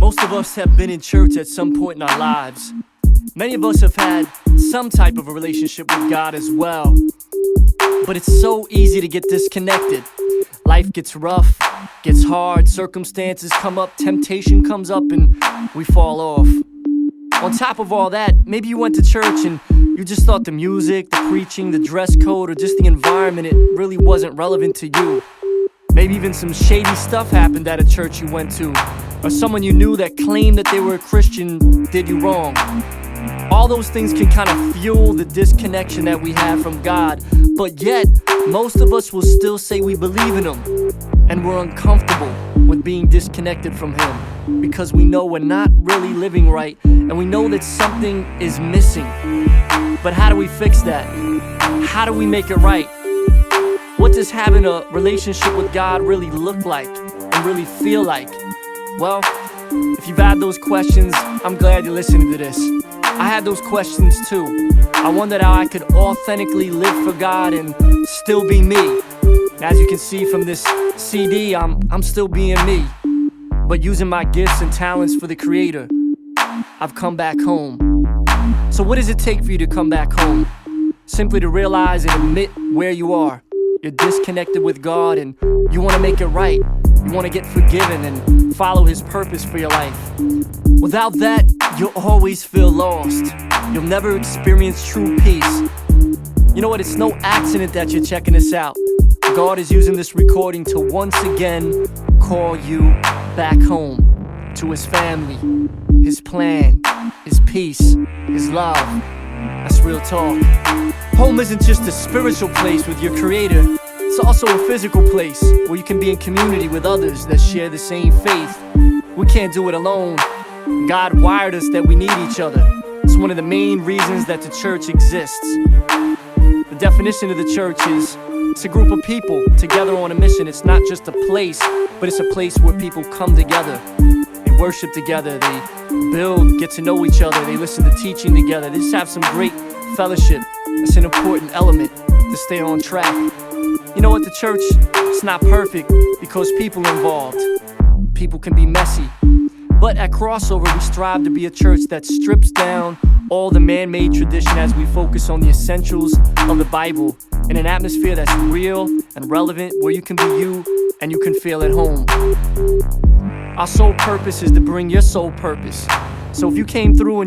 Most of us have been in church at some point in our lives. Many of us have had some type of a relationship with God as well. But it's so easy to get disconnected. Life gets rough, gets hard, circumstances come up, temptation comes up, and we fall off. On top of all that, maybe you went to church and you just thought the music, the preaching, the dress code, or just the environment, it really wasn't relevant to you. Maybe even some shady stuff happened at a church you went to, or someone you knew that claimed that they were a Christian did you wrong. All those things can kind of fuel the disconnection that we have from God, but yet, most of us will still say we believe in Him, and we're uncomfortable with being disconnected from Him, because we know we're not really living right, and we know that something is missing. But how do we fix that? How do we make it right? What does having a relationship with God really look like and really feel like? Well, if you've had those questions, I'm glad you're listening to this. I had those questions too. I wondered how I could authentically live for God and still be me. As you can see from this CD, I'm still being me, but using my gifts and talents for the Creator. I've come back home. So what does it take for you to come back home? Simply to realize and admit where you are. You're disconnected with God and you want to make it right. You want to get forgiven and follow His purpose for your life. Without that, you'll always feel lost. You'll never experience true peace. You know what? It's no accident that you're checking this out. God is using this recording to once again call you back home to His family, His plan, His peace, His love. That's real talk. Home isn't just a spiritual place with your Creator. It's also a physical place where you can be in community with others that share the same faith. We can't do it alone. God wired us that we need each other. It's one of the main reasons that the church exists. The definition of the church is it's a group of people together on a mission. It's not just a place, but it's a place where people come together. They worship together, they build, get to know each other, they listen to teaching together. They just have some great fellowship. It's an important element to stay on track. You know what, the church, it's not perfect because people are involved. People can be messy. But at Crossover, we strive to be a church that strips down all the man-made tradition as we focus on the essentials of the Bible in an atmosphere that's real and relevant, where you can be you and you can feel at home. Our sole purpose is to bring your soul purpose. So if you came through and